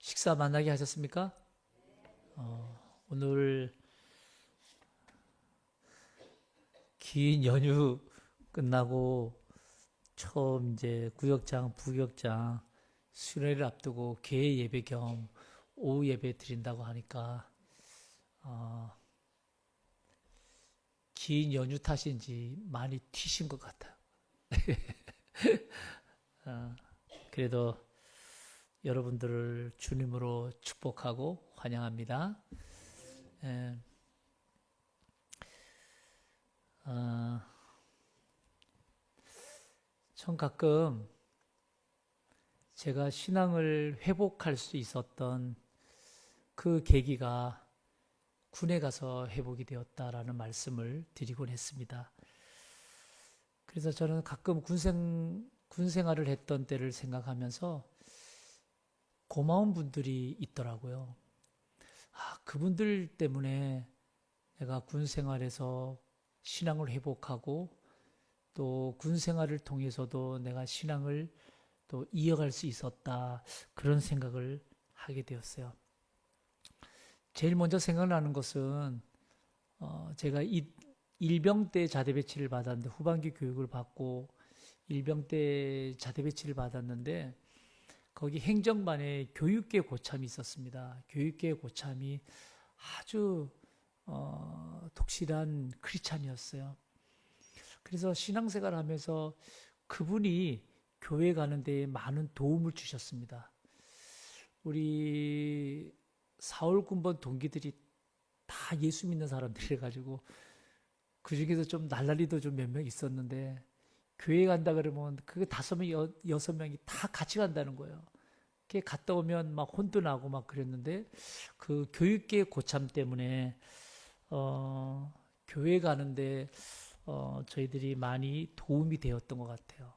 식사 만나게 하셨습니까? 오늘 긴 연휴 끝나고 처음 이제 구역장, 부역장 수련회를 앞두고 개회 예배 겸 오후 예배 드린다고 하니까 어, 긴 연휴 탓인지 많이 튀신 것 같아요. 그래도 여러분들을 주님으로 축복하고 환영합니다. 예, 어, 전 가끔 제가 신앙을 회복할 수 있었던 그 계기가 군에 가서 회복이 되었다라는 말씀을 드리곤 했습니다. 그래서 저는 가끔 군 생활을 했던 때를 생각하면서 고마운 분들이 있더라고요. 그분들 때문에 내가 군 생활에서 신앙을 회복하고 또 군 생활을 통해서도 내가 신앙을 또 이어갈 수 있었다. 그런 생각을 하게 되었어요. 제일 먼저 생각나는 것은 제가 일병 때 자대 배치를 받았는데 후반기 교육을 받고 일병 때 자대 배치를 받았는데 거기 행정반에 교육계 고참이 있었습니다. 교육계 고참이 아주 독실한 크리스찬이었어요. 그래서 신앙생활 하면서 그분이 교회 가는 데에 많은 도움을 주셨습니다. 우리 4월 군번 동기들이 다 예수 믿는 사람들이 가지고 그 중에서 좀 날라리도 좀 몇 명 있었는데 교회 간다 그러면 그 5명, 6명이 다 같이 간다는 거예요. 그게 갔다 오면 막 혼도 나고 막 그랬는데 그 교육계 고참 때문에 교회 가는데 저희들이 많이 도움이 되었던 것 같아요.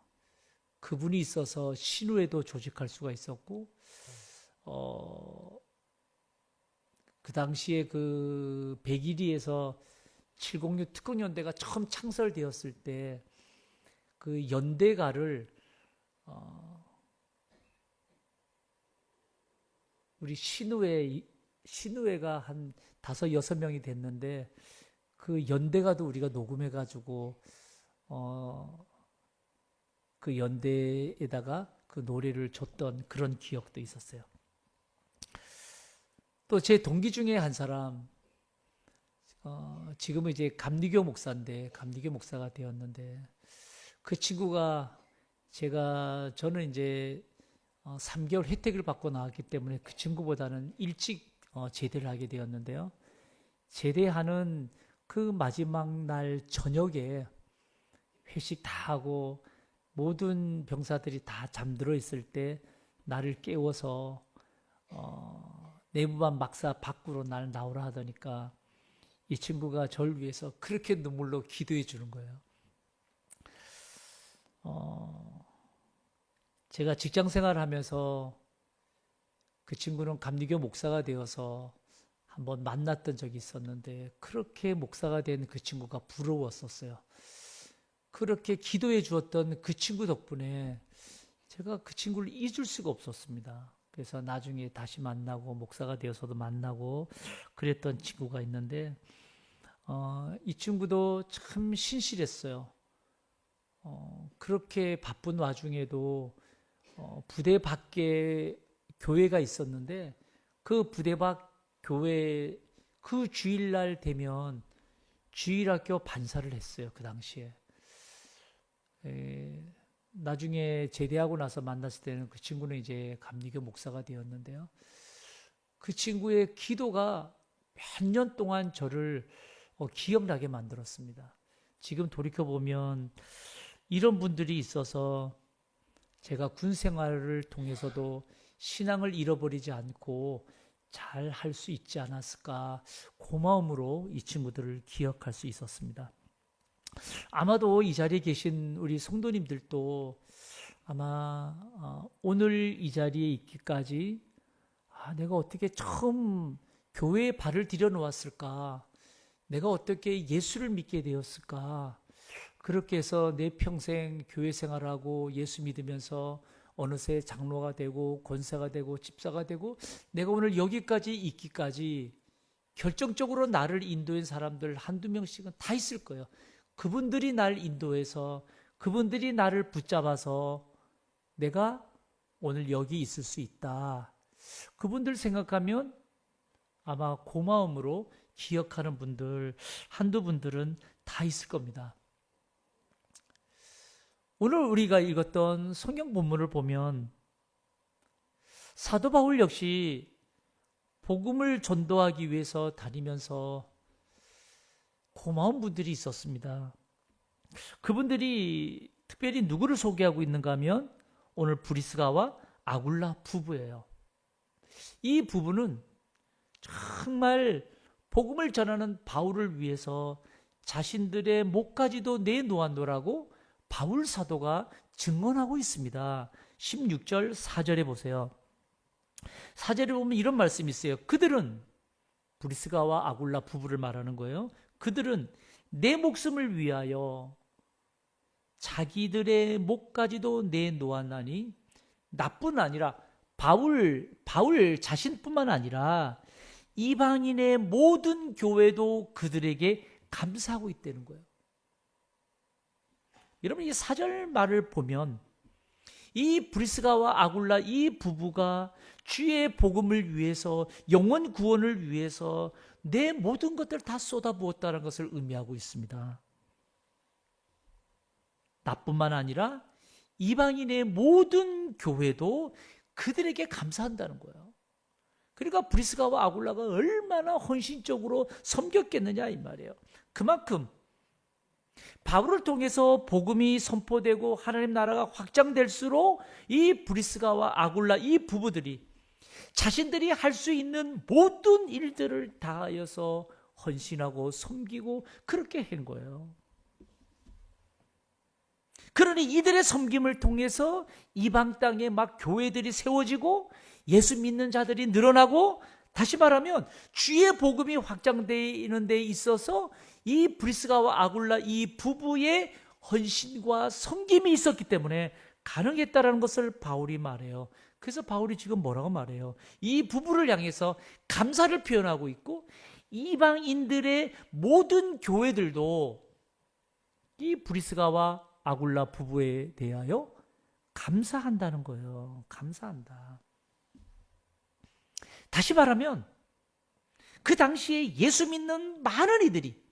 그분이 있어서 신우회도 조직할 수가 있었고 그 당시에 그 백일위에서 706 특공연대가 처음 창설되었을 때 그 연대가를 우리 신우회가 한 5-6명이 됐는데 그 연대가도 우리가 녹음해가지고 그 연대에다가 그 노래를 줬던 그런 기억도 있었어요. 또 제 동기 중에 한 사람 지금은 이제 감리교 목사인데 감리교 목사가 되었는데 그 친구가 저는 이제 3개월 혜택을 받고 나왔기 때문에 그 친구보다는 일찍 제대를 하게 되었는데요. 제대하는 그 마지막 날 저녁에 회식 다 하고 모든 병사들이 다 잠들어 있을 때 나를 깨워서 내무반 막사 밖으로 날 나오라 하더니까 이 친구가 저를 위해서 그렇게 눈물로 기도해 주는 거예요. 제가 직장 생활을 하면서 그 친구는 감리교 목사가 되어서 한번 만났던 적이 있었는데 그렇게 목사가 된 그 친구가 부러웠었어요. 그렇게 기도해 주었던 그 친구 덕분에 제가 그 친구를 잊을 수가 없었습니다. 그래서 나중에 다시 만나고 목사가 되어서도 만나고 그랬던 친구가 있는데 이 친구도 참 신실했어요. 그렇게 바쁜 와중에도 부대 밖에 교회가 있었는데 그 부대 밖 교회 그 주일날 되면 주일학교 반사를 했어요. 그 당시에. 나중에 제대하고 나서 만났을 때는 그 친구는 이제 감리교 목사가 되었는데요. 그 친구의 기도가 몇 년 동안 저를 기억나게 만들었습니다. 지금 돌이켜보면 이런 분들이 있어서 제가 군 생활을 통해서도 신앙을 잃어버리지 않고 잘 할 수 있지 않았을까 고마움으로 이 친구들을 기억할 수 있었습니다. 아마도 이 자리에 계신 우리 성도님들도 아마 오늘 이 자리에 있기까지 내가 어떻게 처음 교회에 발을 들여놓았을까? 내가 어떻게 예수를 믿게 되었을까? 그렇게 해서 내 평생 교회 생활하고 예수 믿으면서 어느새 장로가 되고 권사가 되고 집사가 되고 내가 오늘 여기까지 있기까지 결정적으로 나를 인도한 사람들 한두 명씩은 다 있을 거예요. 그분들이 날 인도해서 그분들이 나를 붙잡아서 내가 오늘 여기 있을 수 있다. 그분들 생각하면 아마 고마움으로 기억하는 분들 한두 분들은 다 있을 겁니다. 오늘 우리가 읽었던 성경 본문을 보면 사도 바울 역시 복음을 전도하기 위해서 다니면서 고마운 분들이 있었습니다. 그분들이 특별히 누구를 소개하고 있는가 하면 오늘 브리스가와 아굴라 부부예요. 이 부부는 정말 복음을 전하는 바울을 위해서 자신들의 목까지도 내놓았노라고 바울 사도가 증언하고 있습니다. 16절 4절에 보세요. 4절에 보면 이런 말씀이 있어요. 그들은 브리스가와 아굴라 부부를 말하는 거예요. 그들은 내 목숨을 위하여 자기들의 목까지도 내놓았나니 나뿐 아니라 바울 자신뿐만 아니라 이방인의 모든 교회도 그들에게 감사하고 있다는 거예요. 여러분 이 4절 말을 보면 이 브리스가와 아굴라 이 부부가 주의 복음을 위해서 영원 구원을 위해서 내 모든 것들을 다 쏟아부었다는 것을 의미하고 있습니다. 나뿐만 아니라 이방인의 모든 교회도 그들에게 감사한다는 거예요. 그러니까 브리스가와 아굴라가 얼마나 헌신적으로 섬겼겠느냐 이 말이에요. 그만큼 바울을 통해서 복음이 선포되고 하나님 나라가 확장될수록 이 브리스가와 아굴라 이 부부들이 자신들이 할 수 있는 모든 일들을 다하여서 헌신하고 섬기고 그렇게 한 거예요. 그러니 이들의 섬김을 통해서 이방 땅에 막 교회들이 세워지고 예수 믿는 자들이 늘어나고 다시 말하면 주의 복음이 확장되는 데 있어서 이 브리스가와 아굴라 이 부부의 헌신과 섬김이 있었기 때문에 가능했다라는 것을 바울이 말해요. 그래서 바울이 지금 뭐라고 말해요? 이 부부를 향해서 감사를 표현하고 있고 이방인들의 모든 교회들도 이 브리스가와 아굴라 부부에 대하여 감사한다는 거예요. 감사한다. 다시 말하면 그 당시에 예수 믿는 많은 이들이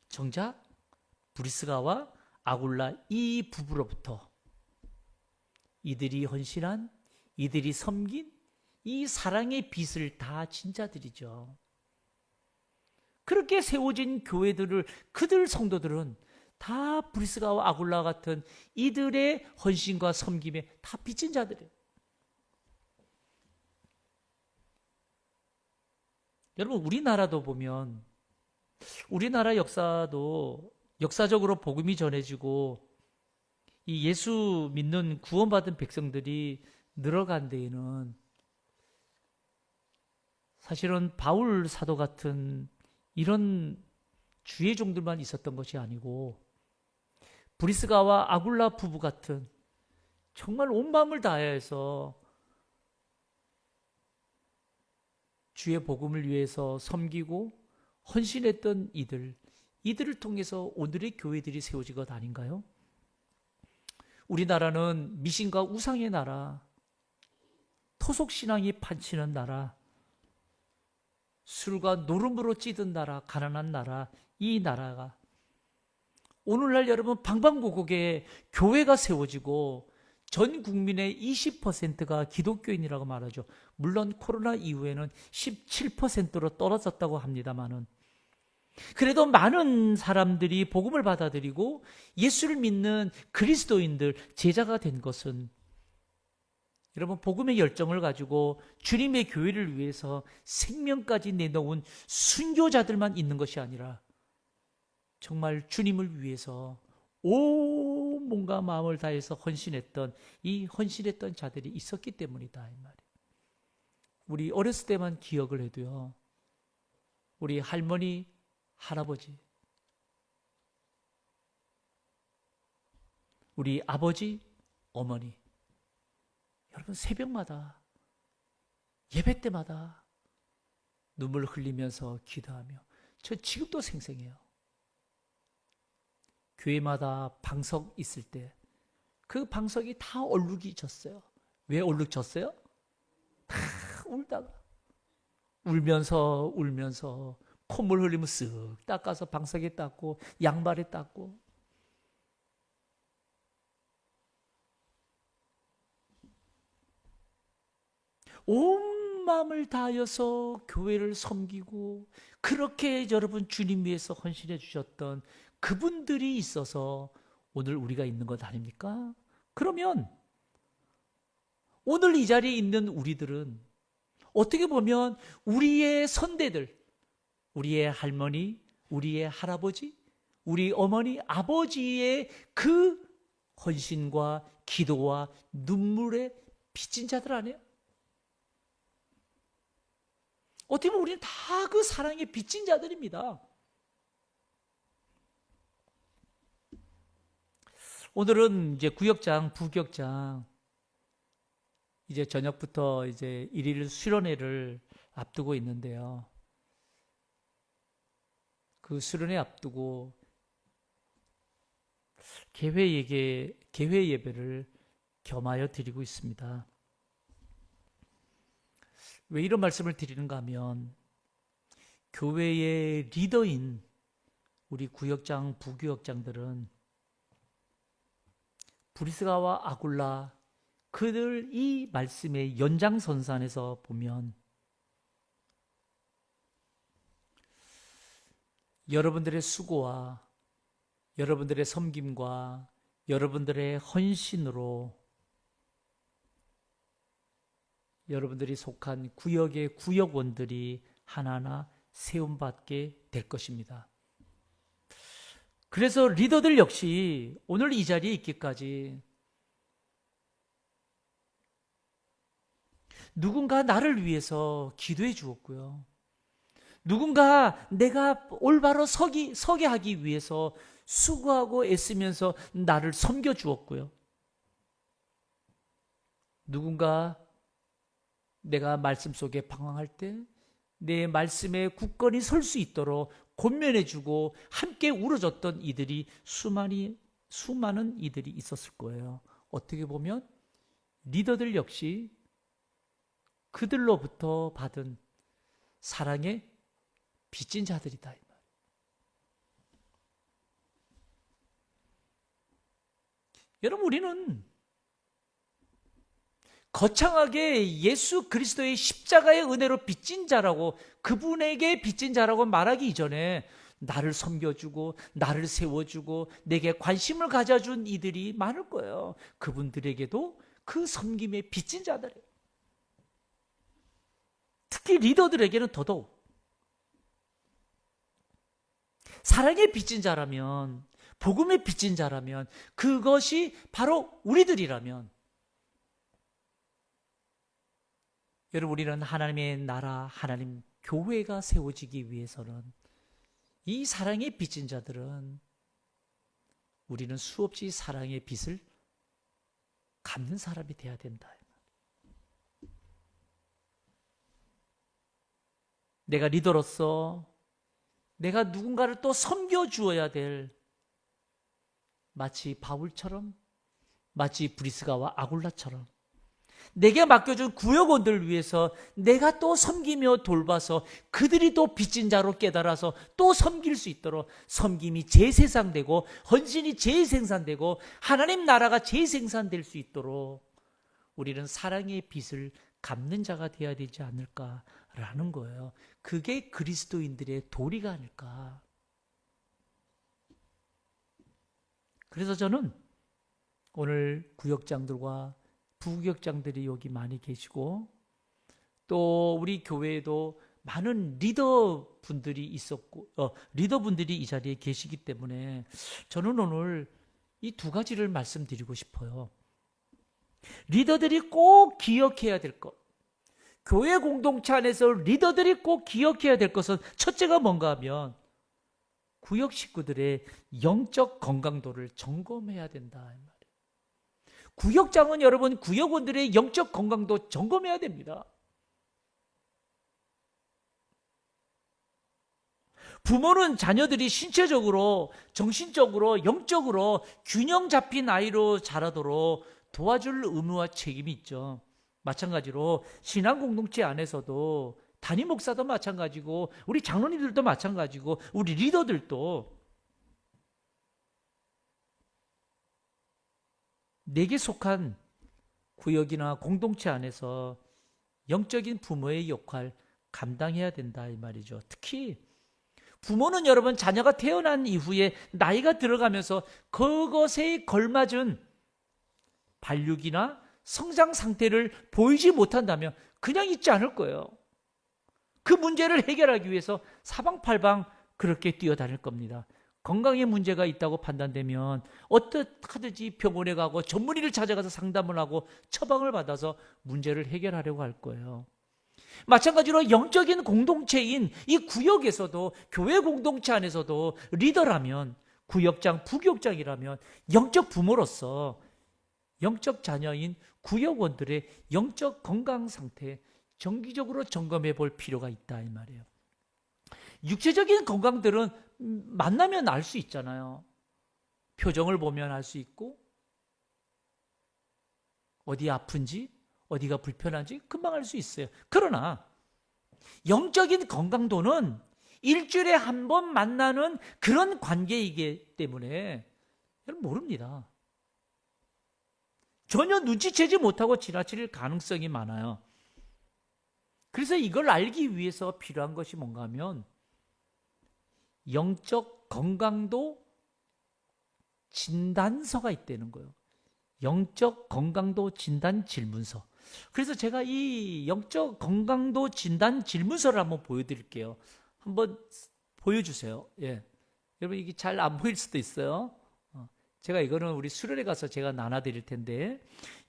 정작 브리스가와 아굴라 이 부부로부터 이들이 헌신한, 이들이 섬긴 이 사랑의 빚을 다 진 자들이죠. 그렇게 세워진 교회들을 그들 성도들은 다 브리스가와 아굴라 같은 이들의 헌신과 섬김에 다 빚진 자들이에요. 여러분 우리나라도 보면 우리나라 역사도 역사적으로 복음이 전해지고 이 예수 믿는 구원받은 백성들이 늘어간 데에는 사실은 바울 사도 같은 이런 주의 종들만 있었던 것이 아니고 브리스가와 아굴라 부부 같은 정말 온 마음을 다해서 주의 복음을 위해서 섬기고 헌신했던 이들을 통해서 오늘의 교회들이 세워진 것 아닌가요? 우리나라는 미신과 우상의 나라, 토속신앙이 판치는 나라, 술과 노름으로 찌든 나라, 가난한 나라, 이 나라가 오늘날 여러분 방방곡곡에 교회가 세워지고 전 국민의 20%가 기독교인이라고 말하죠. 물론 코로나 이후에는 17%로 떨어졌다고 합니다만은 그래도 많은 사람들이 복음을 받아들이고 예수를 믿는 그리스도인들, 제자가 된 것은 여러분 복음의 열정을 가지고 주님의 교회를 위해서 생명까지 내놓은 순교자들만 있는 것이 아니라 정말 주님을 위해서 온 몸과 마음을 다해서 헌신했던 이 헌신했던 자들이 있었기 때문이다 이 말이에요. 우리 어렸을 때만 기억을 해도요. 우리 할머니, 할아버지 우리 아버지, 어머니, 여러분 새벽마다 예배 때마다 눈물 흘리면서 기도하며 저 지금도 생생해요. 교회마다 방석 있을 때 그 방석이 다 얼룩이 졌어요. 왜 얼룩 졌어요? 다 울다가 울면서 콧물 흘리면 쓱 닦아서 방석에 닦고 양발에 닦고 온 마음을 다하여서 교회를 섬기고 그렇게 여러분 주님 위해서 헌신해 주셨던 그분들이 있어서 오늘 우리가 있는 것 아닙니까? 그러면 오늘 이 자리에 있는 우리들은 어떻게 보면 우리의 선대들, 우리의 할머니, 우리의 할아버지, 우리 어머니, 아버지의 그 헌신과 기도와 눈물에 빚진 자들 아니에요? 어떻게 보면 우리는 다 그 사랑에 빚진 자들입니다. 오늘은 이제 구역장, 부격장, 이제 저녁부터 이제 1일 수련회를 앞두고 있는데요. 그 수련회 앞두고 개회 예배를 겸하여 드리고 있습니다. 왜 이런 말씀을 드리는가 하면 교회의 리더인 우리 구역장, 부구역장들은 브리스가와 아굴라 그들 이 말씀의 연장선상에서 보면 여러분들의 수고와 여러분들의 섬김과 여러분들의 헌신으로 여러분들이 속한 구역의 구역원들이 하나하나 세움받게 될 것입니다. 그래서 리더들 역시 오늘 이 자리에 있기까지 누군가 나를 위해서 기도해 주었고요. 누군가 내가 올바로 서게 하기 위해서 수고하고 애쓰면서 나를 섬겨 주었고요. 누군가 내가 말씀 속에 방황할 때 내 말씀에 굳건히 설 수 있도록 권면해주고 함께 울어줬던 이들이 수많은 이들이 있었을 거예요. 어떻게 보면 리더들 역시 그들로부터 받은 사랑에 빚진 자들이다. 여러분, 우리는 거창하게 예수 그리스도의 십자가의 은혜로 빚진 자라고, 그분에게 빚진 자라고 말하기 이전에 나를 섬겨주고 나를 세워주고 내게 관심을 가져준 이들이 많을 거예요. 그분들에게도 그 섬김에 빚진 자들이에요. 특히 리더들에게는 더더욱. 사랑에 빚진 자라면, 복음에 빚진 자라면, 그것이 바로 우리들이라면, 여러분, 우리는 하나님의 나라, 하나님 교회가 세워지기 위해서는 이 사랑에 빚진 자들은 우리는 수없이 사랑의 빚을 갚는 사람이 돼야 된다. 내가 리더로서 내가 누군가를 또 섬겨주어야 될, 마치 바울처럼, 마치 브리스가와 아굴라처럼 내게 맡겨준 구역원들을 위해서 내가 또 섬기며 돌봐서 그들이 또 빚진 자로 깨달아서 또 섬길 수 있도록 섬김이 재생산되고 헌신이 재생산되고 하나님 나라가 재생산될 수 있도록 우리는 사랑의 빚을 갚는 자가 되어야 되지 않을까라는 거예요. 그게 그리스도인들의 도리가 아닐까. 그래서 저는 오늘 구역장들과 부구역장들이 여기 많이 계시고 또 우리 교회에도 많은 리더분들이 있었고 리더분들이 이 자리에 계시기 때문에 저는 오늘 이 두 가지를 말씀드리고 싶어요. 리더들이 꼭 기억해야 될 것, 교회 공동체 안에서 리더들이 꼭 기억해야 될 것은 첫째가 뭔가 하면 구역 식구들의 영적 건강도를 점검해야 된다 이 말이에요. 구역장은 여러분 구역원들의 영적 건강도 점검해야 됩니다. 부모는 자녀들이 신체적으로, 정신적으로, 영적으로 균형 잡힌 아이로 자라도록 도와줄 의무와 책임이 있죠. 마찬가지로 신앙 공동체 안에서도 담임 목사도 마찬가지고 우리 장로님들도 마찬가지고 우리 리더들도 내게 속한 구역이나 공동체 안에서 영적인 부모의 역할 감당해야 된다 이 말이죠. 특히 부모는 여러분 자녀가 태어난 이후에 나이가 들어가면서 그것에 걸맞은 발육이나 성장 상태를 보이지 못한다면 그냥 있지 않을 거예요. 그 문제를 해결하기 위해서 사방팔방 그렇게 뛰어다닐 겁니다. 건강에 문제가 있다고 판단되면 어떻게든지 병원에 가고 전문의를 찾아가서 상담을 하고 처방을 받아서 문제를 해결하려고 할 거예요. 마찬가지로 영적인 공동체인 이 구역에서도 교회 공동체 안에서도 리더라면 구역장, 부구역장이라면 영적 부모로서 영적 자녀인 구역원들의 영적 건강 상태 정기적으로 점검해 볼 필요가 있다 이 말이에요. 육체적인 건강들은 만나면 알 수 있잖아요. 표정을 보면 알 수 있고 어디 아픈지 어디가 불편한지 금방 알 수 있어요. 그러나 영적인 건강도는 일주일에 한 번 만나는 그런 관계이기 때문에 여러분 모릅니다. 전혀 눈치채지 못하고 지나칠 가능성이 많아요. 그래서 이걸 알기 위해서 필요한 것이 뭔가 하면 영적 건강도 진단서가 있다는 거예요. 영적 건강도 진단 질문서. 그래서 제가 이 영적 건강도 진단 질문서를 한번 보여드릴게요. 한번 보여주세요. 예. 여러분 이게 잘 안 보일 수도 있어요. 제가 이거는 우리 수련회 가서 제가 나눠드릴 텐데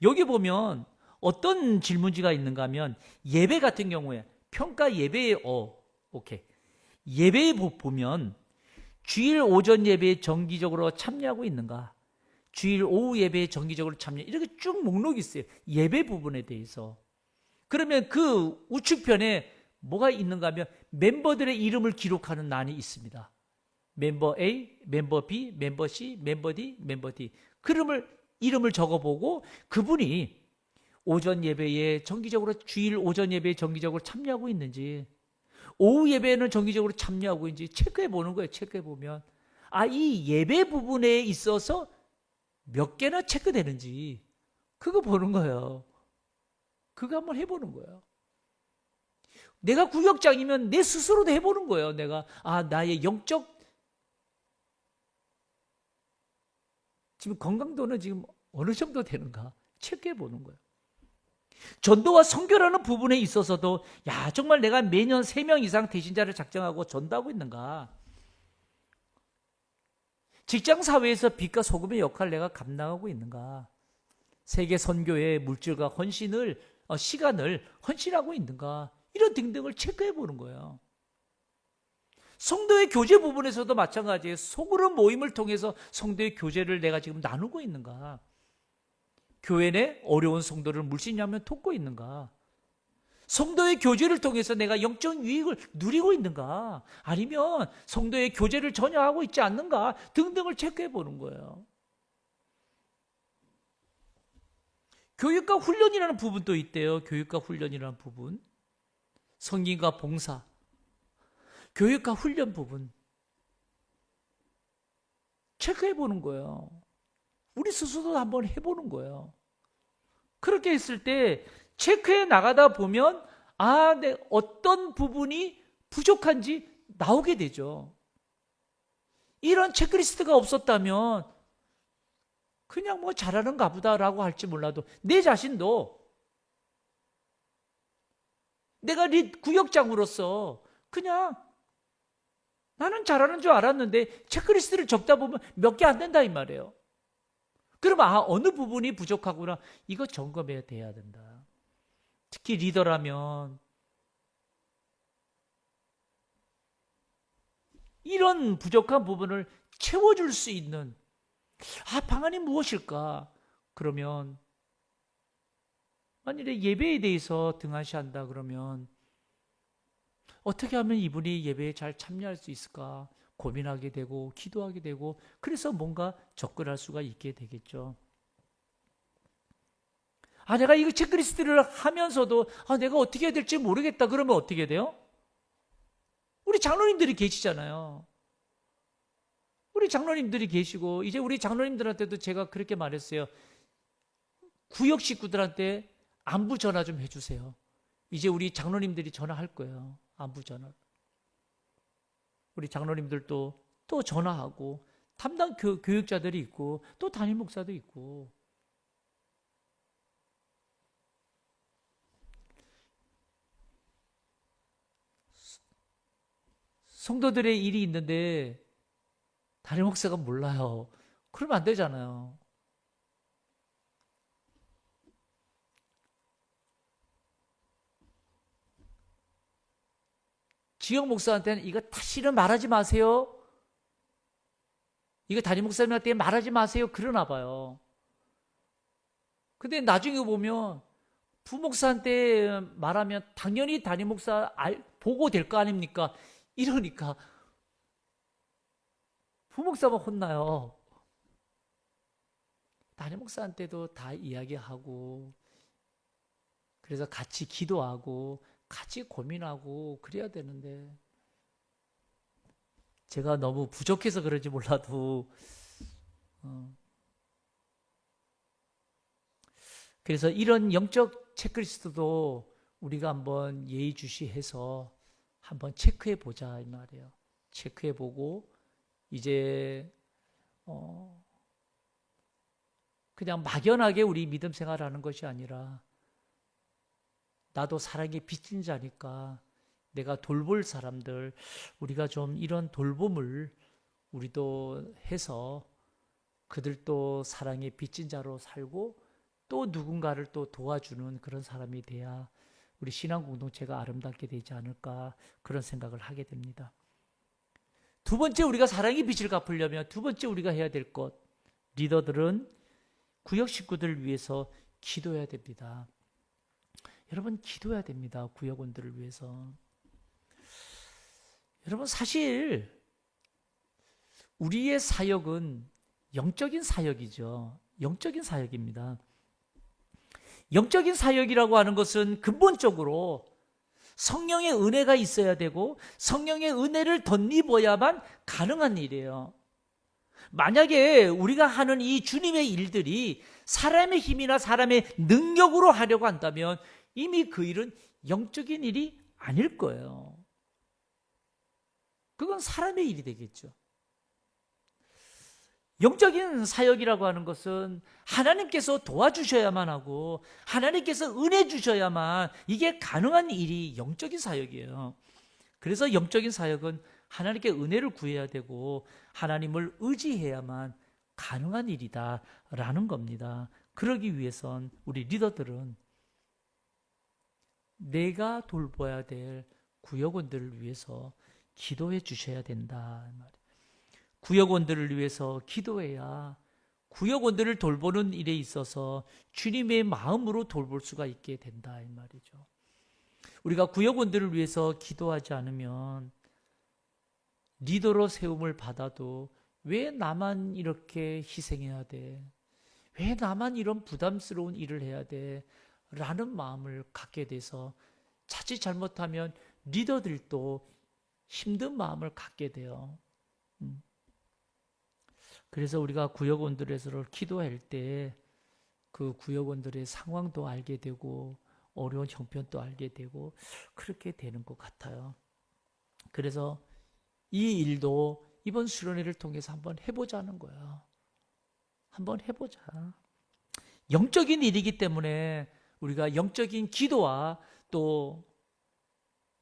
여기 보면 어떤 질문지가 있는가 하면 예배 같은 경우에 평가 예배에 오케이. 예배에 보면 주일 오전 예배에 정기적으로 참여하고 있는가? 주일 오후 예배에 정기적으로 참여 이렇게 쭉 목록이 있어요. 예배 부분에 대해서. 그러면 그 우측편에 뭐가 있는가 하면 멤버들의 이름을 기록하는欄이 있습니다. 멤버 A, 멤버 B, 멤버 C, 멤버 D, 멤버 D. 이름을 적어보고 그분이 오전 예배에 정기적으로 주일 오전 예배에 정기적으로 참여하고 있는지 오후 예배에는 정기적으로 참여하고 있는지 체크해 보는 거예요. 체크해 보면 이 예배 부분에 있어서 몇 개나 체크되는지 그거 보는 거예요. 그거 한번 해보는 거예요. 내가 구역장이면 내 스스로도 해보는 거예요. 내가 나의 영적 지금 건강도는 지금 어느 정도 되는가 체크해 보는 거예요. 전도와 선교라는 부분에 있어서도 정말 내가 매년 3명 이상 대신자를 작정하고 전도하고 있는가? 직장 사회에서 빛과 소금의 역할을 내가 감당하고 있는가? 세계 선교의 물질과 시간을 헌신하고 있는가? 이런 등등을 체크해 보는 거예요. 성도의 교제 부분에서도 마찬가지예요. 소그룹 모임을 통해서 성도의 교제를 내가 지금 나누고 있는가? 교회 내 어려운 성도를 물씬하며 돕고 있는가? 성도의 교제를 통해서 내가 영적 유익을 누리고 있는가? 아니면 성도의 교제를 전혀 하고 있지 않는가? 등등을 체크해 보는 거예요. 교육과 훈련이라는 부분도 있대요. 교육과 훈련이라는 부분. 성gin과 봉사. 교육과 훈련 부분. 체크해 보는 거예요. 우리 스스로도 한번 해보는 거예요. 그렇게 했을 때 체크해 나가다 보면 내 어떤 부분이 부족한지 나오게 되죠. 이런 체크리스트가 없었다면 그냥 잘하는가 보다라고 할지 몰라도 내 자신도 내가 구역장으로서 그냥 나는 잘하는 줄 알았는데 체크리스트를 적다 보면 몇 개 안 된다 이 말이에요. 그러면 어느 부분이 부족하구나 이거 점검해야 돼야 된다. 특히 리더라면 이런 부족한 부분을 채워줄 수 있는 방안이 무엇일까? 그러면 만일에 예배에 대해서 등한시한다 그러면 어떻게 하면 이분이 예배에 잘 참여할 수 있을까 고민하게 되고 기도하게 되고 그래서 뭔가 접근할 수가 있게 되겠죠. 내가 이거 체크리스트를 하면서도 내가 어떻게 해야 될지 모르겠다 그러면 어떻게 돼요? 우리 장로님들이 계시잖아요. 우리 장로님들이 계시고 이제 우리 장로님들한테도 제가 그렇게 말했어요. 구역 식구들한테 안부 전화 좀 해주세요. 이제 우리 장로님들이 전화할 거예요. 안부 전화. 우리 장로님들도 또 전화하고 담당 교육자들이 있고 또 담임 목사도 있고 성도들의 일이 있는데 담임 목사가 몰라요. 그러면 안 되잖아요. 지역 목사한테는 이거 다시는 말하지 마세요. 이거 담임 목사님한테 말하지 마세요. 그러나 봐요. 근데 나중에 보면 부목사한테 말하면 당연히 담임 목사 보고 될 거 아닙니까? 이러니까 부목사만 혼나요. 담임 목사한테도 다 이야기하고 그래서 같이 기도하고 같이 고민하고 그래야 되는데 제가 너무 부족해서 그런지 몰라도 그래서 이런 영적 체크리스트도 우리가 한번 예의주시해서 한번 체크해 보자 이 말이에요. 체크해 보고 이제 그냥 막연하게 우리 믿음 생활하는 것이 아니라 나도 사랑에 빚진 자니까 내가 돌볼 사람들 우리가 좀 이런 돌봄을 우리도 해서 그들도 사랑에 빚진 자로 살고 또 누군가를 또 도와주는 그런 사람이 돼야 우리 신앙 공동체가 아름답게 되지 않을까 그런 생각을 하게 됩니다. 두 번째 우리가 사랑의 빚을 갚으려면 두 번째 우리가 해야 될 것 리더들은 구역 식구들을 위해서 기도해야 됩니다. 여러분 기도해야 됩니다. 구역원들을 위해서. 여러분 사실 우리의 사역은 영적인 사역이죠. 영적인 사역입니다. 영적인 사역이라고 하는 것은 근본적으로 성령의 은혜가 있어야 되고 성령의 은혜를 덧입어야만 가능한 일이에요. 만약에 우리가 하는 이 주님의 일들이 사람의 힘이나 사람의 능력으로 하려고 한다면 이미 그 일은 영적인 일이 아닐 거예요. 그건 사람의 일이 되겠죠. 영적인 사역이라고 하는 것은 하나님께서 도와주셔야만 하고 하나님께서 은혜 주셔야만 이게 가능한 일이 영적인 사역이에요. 그래서 영적인 사역은 하나님께 은혜를 구해야 되고 하나님을 의지해야만 가능한 일이다라는 겁니다. 그러기 위해선 우리 리더들은 내가 돌봐야 될 구역원들을 위해서 기도해 주셔야 된다. 구역원들을 위해서 기도해야 구역원들을 돌보는 일에 있어서 주님의 마음으로 돌볼 수가 있게 된다 이 말이죠. 우리가 구역원들을 위해서 기도하지 않으면 리더로 세움을 받아도 왜 나만 이렇게 희생해야 돼? 왜 나만 이런 부담스러운 일을 해야 돼? 라는 마음을 갖게 돼서 자칫 잘못하면 리더들도 힘든 마음을 갖게 돼요. 그래서 우리가 구역원들에서 기도할 때 그 구역원들의 상황도 알게 되고 어려운 형편도 알게 되고 그렇게 되는 것 같아요. 그래서 이 일도 이번 수련회를 통해서 한번 해보자는 거예요. 한번 해보자. 영적인 일이기 때문에 우리가 영적인 기도와 또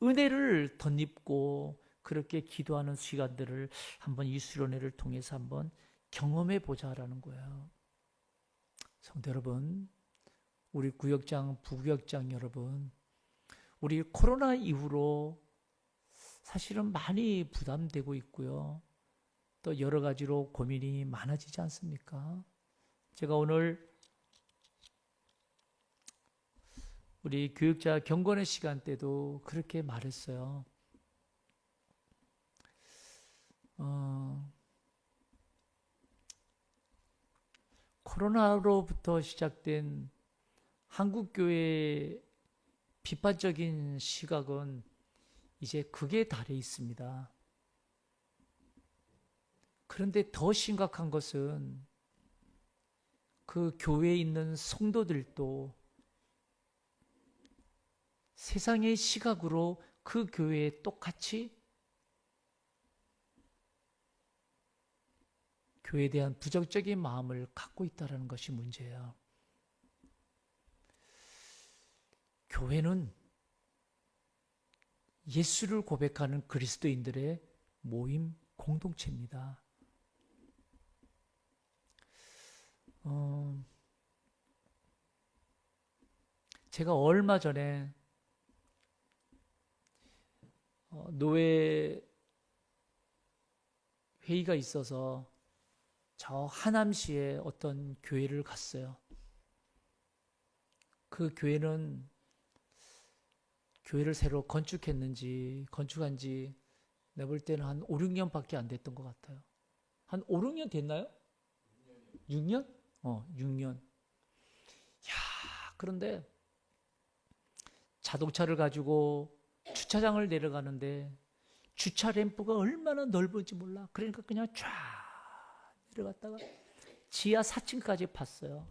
은혜를 덧입고 그렇게 기도하는 시간들을 한번 이 수련회를 통해서 한번 경험해 보자라는 거예요. 성도 여러분, 우리 구역장, 부구역장 여러분, 우리 코로나 이후로 사실은 많이 부담되고 있고요. 또 여러 가지로 고민이 많아지지 않습니까? 제가 오늘 우리 교육자 경건의 시간 때도 그렇게 말했어요. 코로나로부터 시작된 한국교회의 비판적인 시각은 이제 극에 달해 있습니다. 그런데 더 심각한 것은 그 교회에 있는 성도들도 세상의 시각으로 그 교회에 똑같이 교회에 대한 부정적인 마음을 갖고 있다는 것이 문제예요. 교회는 예수를 고백하는 그리스도인들의 모임 공동체입니다. 제가 얼마 전에 노회 회의가 있어서 저 하남시의 어떤 교회를 갔어요. 그 교회는 교회를 새로 건축한 지 내가 볼 때는 한 5, 6년밖에 안 됐던 것 같아요. 한 5, 6년 됐나요? 6년? 6년. 야, 그런데 자동차를 가지고 주차장을 내려가는데 주차 램프가 얼마나 넓은지 몰라. 그러니까 그냥 쫙 내려갔다가 지하 4층까지 팠어요.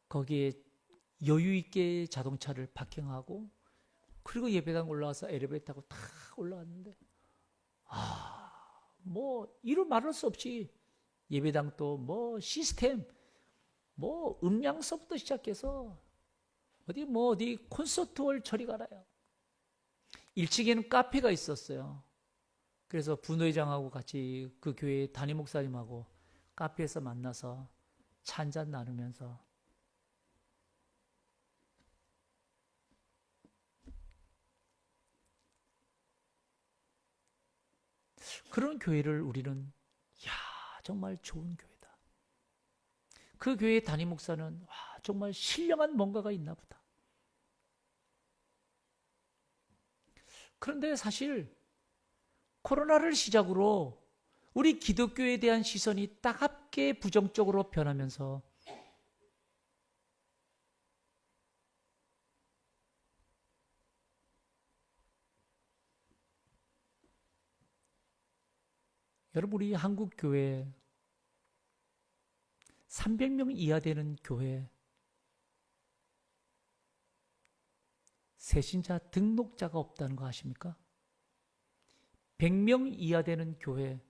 거기에 여유 있게 자동차를 파킹하고 그리고 예배당 올라가서 엘리베이터 타고 탁 올라갔는데 뭐 이루 말할 수 없이 예배당 또 뭐 시스템 뭐 음향서부터 시작해서 어디 콘서트홀 저리 가라요. 1층에는 카페가 있었어요. 그래서 분회장하고 같이 그 교회 담임 목사님하고 카페에서 만나서 차 한잔 나누면서 그런 교회를 우리는 정말 좋은 교회다. 그 교회 담임 목사는 정말 신령한 뭔가가 있나 보다. 그런데 사실 코로나를 시작으로 우리 기독교에 대한 시선이 따갑게 부정적으로 변하면서 여러분 우리 한국 교회 300명 이하 되는 교회 새신자 등록자가 없다는 거 아십니까? 100명 이하 되는 교회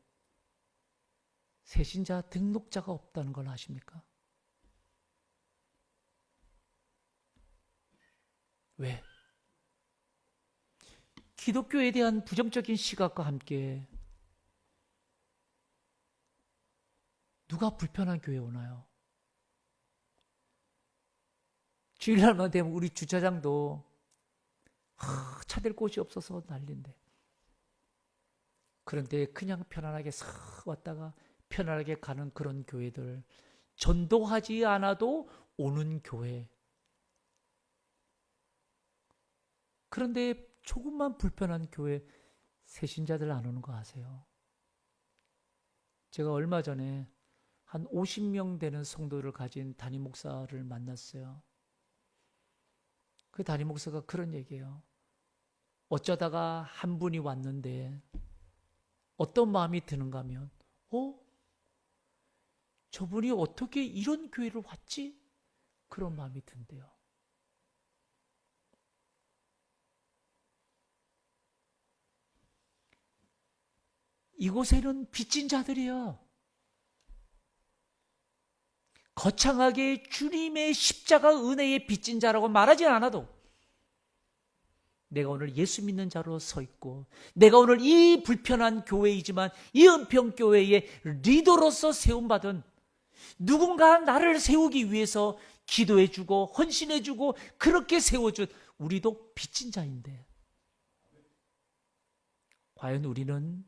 새신자 등록자가 없다는 걸 아십니까? 왜? 기독교에 대한 부정적인 시각과 함께 누가 불편한 교회에 오나요? 주일날만 되면 우리 주차장도 차댈 곳이 없어서 난리인데 그런데 그냥 편안하게 싹 왔다가 편안하게 가는 그런 교회들 전도하지 않아도 오는 교회 그런데 조금만 불편한 교회 새신자들 안 오는 거 아세요? 제가 얼마 전에 한 50명 되는 성도를 가진 담임 목사를 만났어요. 그 담임 목사가 그런 얘기예요. 어쩌다가 한 분이 왔는데 어떤 마음이 드는가 하면 저분이 어떻게 이런 교회를 왔지? 그런 마음이 든대요. 이곳에는 빚진 자들이야. 거창하게 주님의 십자가 은혜의 빚진 자라고 말하지 않아도 내가 오늘 예수 믿는 자로 서 있고 내가 오늘 이 불편한 교회이지만 이 은평교회의 리더로서 세움받은 누군가 나를 세우기 위해서 기도해주고 헌신해주고 그렇게 세워준 우리도 빚진 자인데 과연 우리는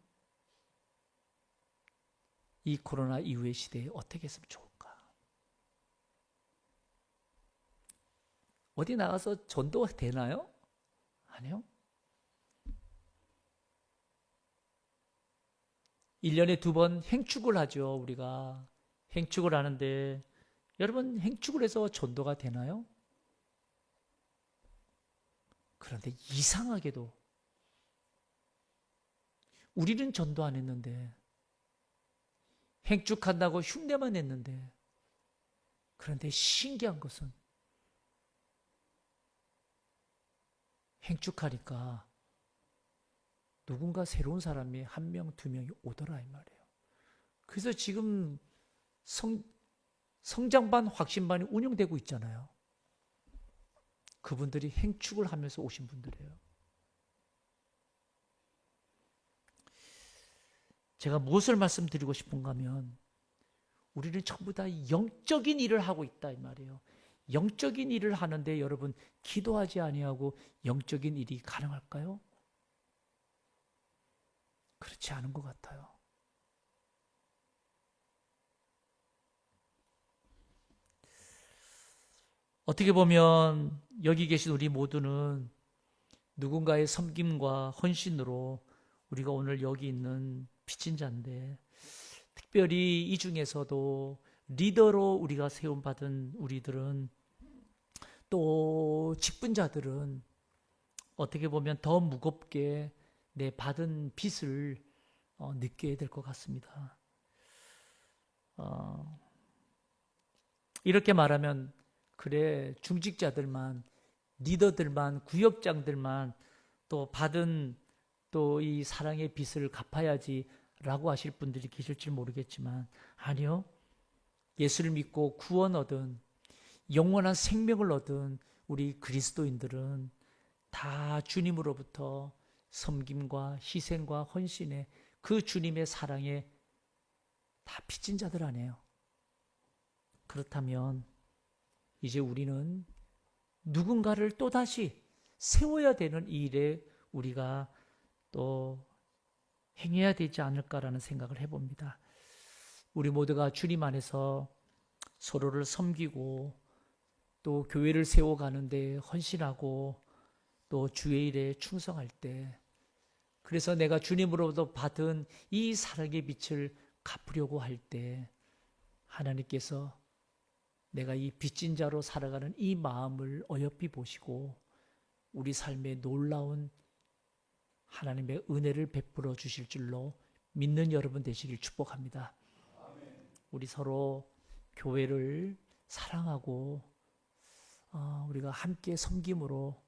이 코로나 이후의 시대에 어떻게 했으면 좋을까? 어디 나가서 전도가 되나요? 아니요. 1년에 2번 행축을 하죠, 우리가. 행축을 하는데, 여러분, 행축을 해서 전도가 되나요? 그런데 이상하게도, 우리는 전도 안 했는데, 행축한다고 흉내만 냈는데, 그런데 신기한 것은, 행축하니까, 누군가 새로운 사람이 1명, 2명이 오더라, 이 말이에요. 그래서 지금 성장반, 확신반이 운영되고 있잖아요. 그분들이 행축을 하면서 오신 분들이에요. 제가 무엇을 말씀드리고 싶은가 하면 우리는 전부 다 영적인 일을 하고 있다 이 말이에요. 영적인 일을 하는데 여러분 기도하지 아니하고 영적인 일이 가능할까요? 그렇지 않은 것 같아요. 어떻게 보면 여기 계신 우리 모두는 누군가의 섬김과 헌신으로 우리가 오늘 여기 있는 빚진 자인데 특별히 이 중에서도 리더로 우리가 세움받은 우리들은 또 직분자들은 어떻게 보면 더 무겁게 내 받은 빚을 느껴야 될 것 같습니다. 이렇게 말하면 그래 중직자들만 리더들만 구역장들만 또 받은 또 이 사랑의 빚을 갚아야지 라고 하실 분들이 계실지 모르겠지만 아니요. 예수를 믿고 구원 얻은 영원한 생명을 얻은 우리 그리스도인들은 다 주님으로부터 섬김과 희생과 헌신의 그 주님의 사랑에 다 빚진 자들 아니에요. 그렇다면 이제 우리는 누군가를 또다시 세워야 되는 이 일에 우리가 또 행해야 되지 않을까라는 생각을 해봅니다. 우리 모두가 주님 안에서 서로를 섬기고 또 교회를 세워가는데 헌신하고 또 주의 일에 충성할 때 그래서 내가 주님으로부터 받은 이 사랑의 빛을 갚으려고 할 때 하나님께서 내가 이 빚진 자로 살아가는 이 마음을 어여삐 보시고 우리 삶에 놀라운 하나님의 은혜를 베풀어 주실 줄로 믿는 여러분 되시길 축복합니다. 우리 서로 교회를 사랑하고 우리가 함께 섬김으로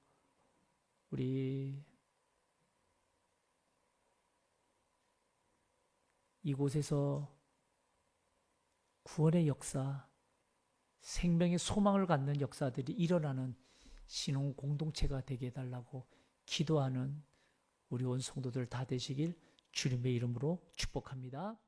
우리 이곳에서 구원의 역사, 생명의 소망을 갖는 역사들이 일어나는 신혼 공동체가 되게 해달라고 기도하는 우리 온 성도들 다 되시길 주님의 이름으로 축복합니다.